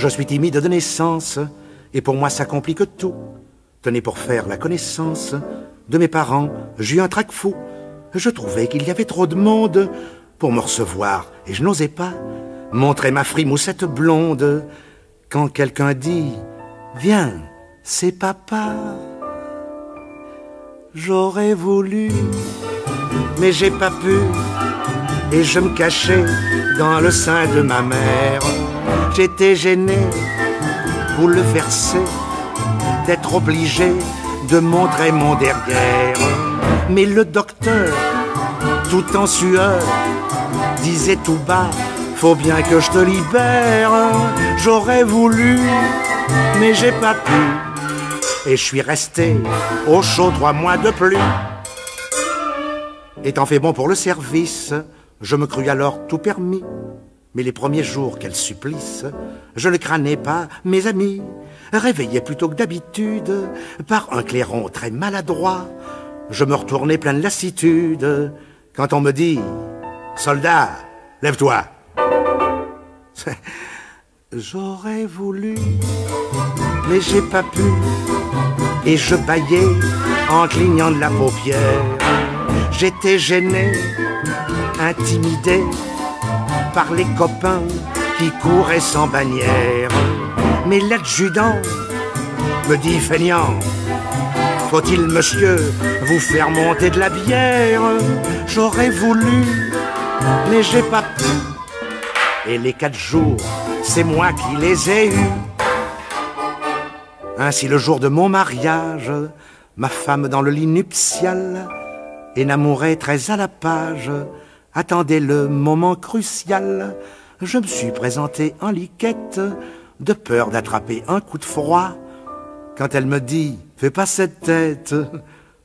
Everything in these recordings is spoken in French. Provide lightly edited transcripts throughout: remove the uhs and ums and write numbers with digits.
Je suis timide de naissance, et pour moi ça complique tout. Tenez, pour faire la connaissance de mes parents, j'ai eu un trac fou. Je trouvais qu'il y avait trop de monde pour me recevoir, et je n'osais pas montrer ma frimoussette blonde. Quand quelqu'un dit « Viens, c'est papa », j'aurais voulu, mais j'ai pas pu, et je me cachais dans le sein de ma mère. J'étais gêné, bouleversé, d'être obligé de montrer mon derrière. Mais le docteur, tout en sueur, disait tout bas, faut bien que je te libère. J'aurais voulu, mais j'ai pas pu, et je suis resté au chaud 3 mois de plus. Étant fait bon pour le service, je me crus alors tout permis. Mais les premiers jours, quel supplice, je ne crânais pas mes amis, réveillé plutôt que d'habitude par un clairon très maladroit. Je me retournais plein de lassitude quand on me dit « Soldat, lève-toi ». J'aurais voulu, mais j'ai pas pu, et je bâillais en clignant de la paupière. J'étais gêné, intimidé par les copains qui couraient sans bannière. Mais l'adjudant me dit « Feignant, faut-il, monsieur, vous faire monter de la bière ?» J'aurais voulu, mais j'ai pas pu, et les 4 jours, c'est moi qui les ai eus. Ainsi le jour de mon mariage, ma femme dans le lit nuptial, et n'amourait très à la page, attendait le moment crucial. Je me suis présenté en liquette, de peur d'attraper un coup de froid. Quand elle me dit « Fais pas cette tête,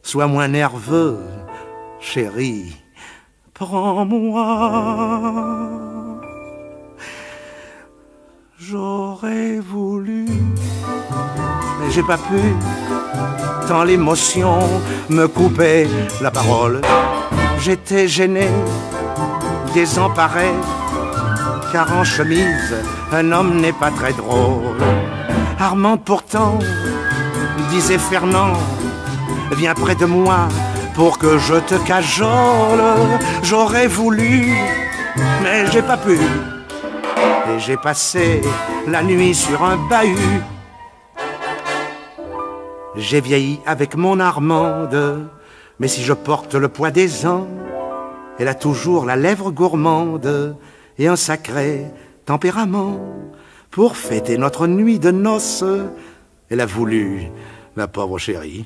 sois moins nerveux, chérie, prends-moi ». J'aurais voulu, mais j'ai pas pu, tant l'émotion me coupait la parole. J'étais gêné, désemparé, car en chemise, un homme n'est pas très drôle. Armande pourtant, disait Fernand, viens près de moi pour que je te cajole. J'aurais voulu, mais j'ai pas pu, et j'ai passé la nuit sur un bahut. J'ai vieilli avec mon Armande, mais si je porte le poids des ans, elle a toujours la lèvre gourmande et un sacré tempérament. Pour fêter notre nuit de noces, elle a voulu, la pauvre chérie,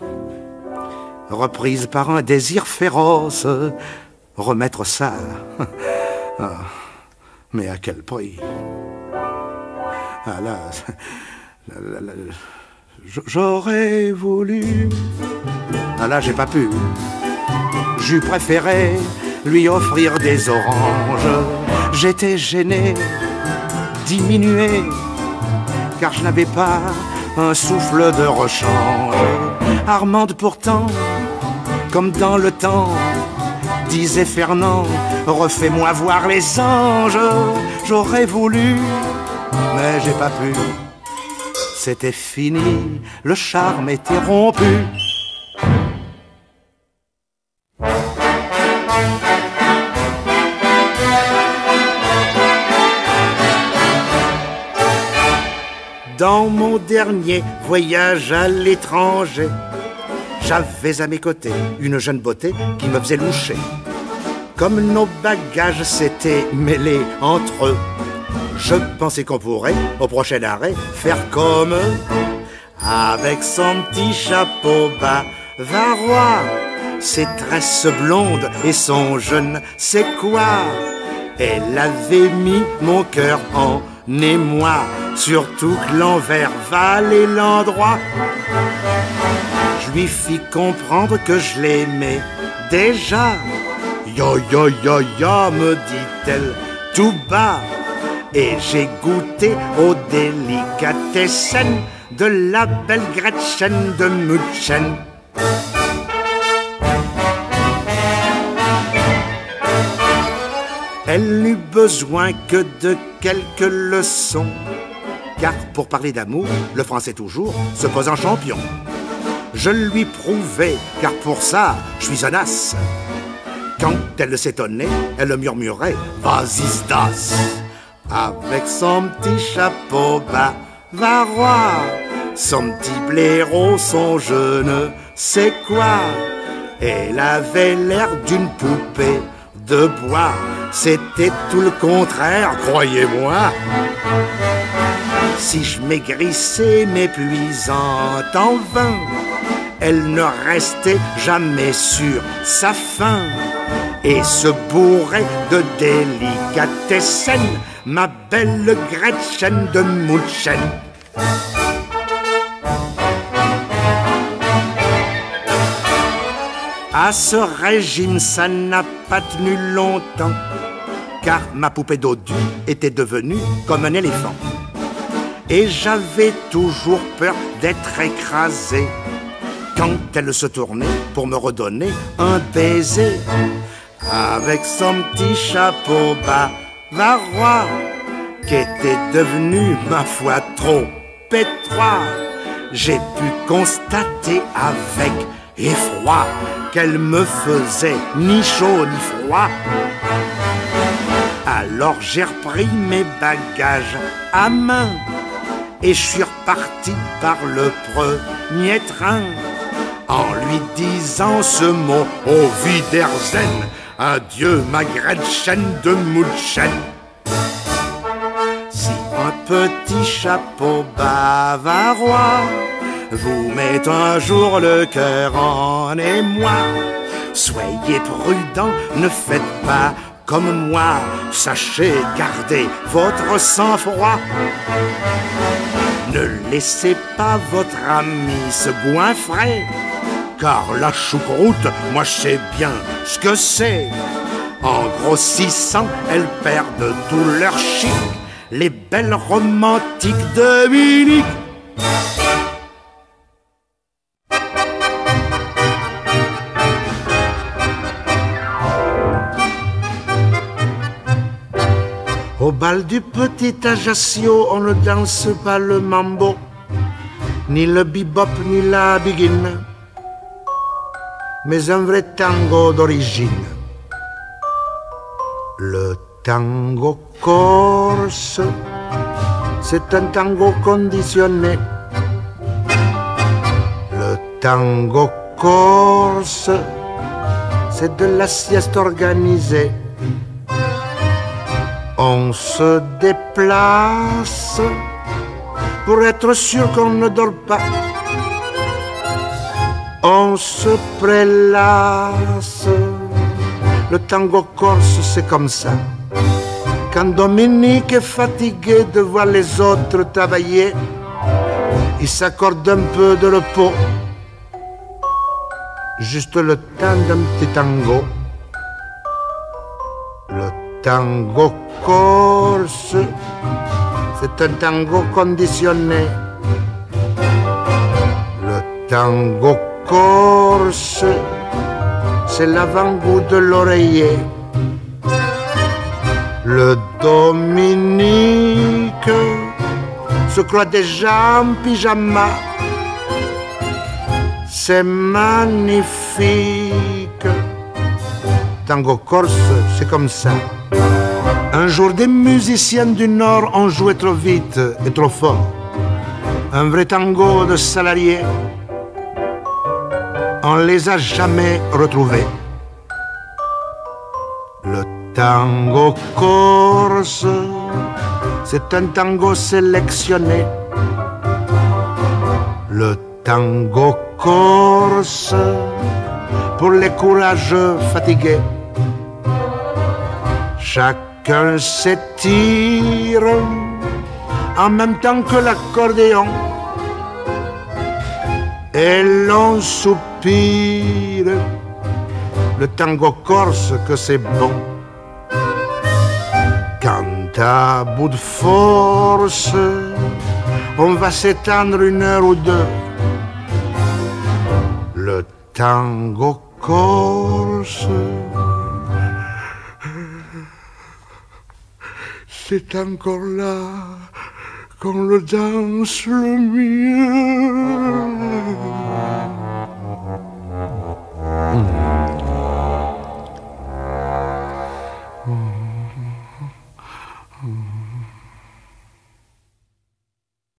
reprise par un désir féroce, remettre ça. Ah, mais à quel prix? Ah là, j'aurais voulu. Ah là, j'ai pas pu. J'eus préféré lui offrir des oranges. J'étais gêné, diminué, car je n'avais pas un souffle de rechange. Armande pourtant, comme dans le temps, disait Fernand, refais-moi voir les anges. J'aurais voulu, mais j'ai pas pu. C'était fini, le charme était rompu. Dans mon dernier voyage à l'étranger, j'avais à mes côtés une jeune beauté qui me faisait loucher. Comme nos bagages s'étaient mêlés entre eux, je pensais qu'on pourrait, au prochain arrêt, faire comme eux. Avec son petit chapeau bavarois, ses tresses blondes et son je ne sais quoi, elle avait mis mon cœur en émoi, surtout que l'envers valait l'endroit. Je lui fis comprendre que je l'aimais déjà. Yo yo yo yo, me dit-elle tout bas, et j'ai goûté aux délicatessen de la belle Gretchen de München. Elle n'eut besoin que de quelques leçons car pour parler d'amour, le français toujours se pose en champion. Je lui prouvais, car pour ça, je suis un as. Quand elle s'étonnait, elle murmurait « Vas-y, Stas !» Avec son petit chapeau bavarois, son petit blaireau, son je ne sais quoi. Elle avait l'air d'une poupée de bois. C'était tout le contraire, croyez-moi. Si je maigrissais, m'épuisant en vain, elle ne restait jamais sur sa faim et se bourrait de délicatessen, ma belle Gretchen de München. À ce régime, ça n'a pas tenu longtemps, car ma poupée dodu était devenue comme un éléphant. Et j'avais toujours peur d'être écrasé quand elle se tournait pour me redonner un baiser. Avec son petit chapeau bavarois, qui était devenu, ma foi, trop étroit, j'ai pu constater avec effroi qu'elle me faisait ni chaud ni froid. Alors j'ai repris mes bagages à main et je suis reparti par le premier train en lui disant ce mot au Wiedersehen. Adieu ma Gretchen de München. Si un petit chapeau bavarois vous met un jour le cœur en émoi, soyez prudent, ne faites pas comme moi, sachez garder votre sang-froid. Ne laissez pas votre ami se goinfrer, car la choucroute, moi je sais bien ce que c'est. En grossissant, elles perdent tout leur chic, les belles romantiques de Munich. Au bal du petit Ajaccio, on ne danse pas le mambo, ni le bebop, ni la biguine, mais un vrai tango d'origine. Le tango corse, c'est un tango conditionné. Le tango corse, c'est de la sieste organisée. On se déplace pour être sûr qu'on ne dort pas. On se prélasse. Le tango corse, c'est comme ça. Quand Dominique est fatigué de voir les autres travailler, il s'accorde un peu de repos, juste le temps d'un petit tango. Le tango corse, c'est un tango conditionné. Le tango corse, c'est l'avant-goût de l'oreiller. Le Dominique se croit déjà en pyjama. C'est magnifique. Tango corse, c'est comme ça. Un jour, des musiciens du Nord ont joué trop vite et trop fort. Un vrai tango de salariés. On les a jamais retrouvés. Le tango corse, c'est un tango sélectionné. Le tango corse, pour les courageux fatigués. Chacun s'étire en même temps que l'accordéon, et l'on soupire. Le tango corse, que c'est bon. Quand à bout de force, on va s'étendre 1 heure ou 2. Le tango corse, c'est encore là qu'on le danse le mieux.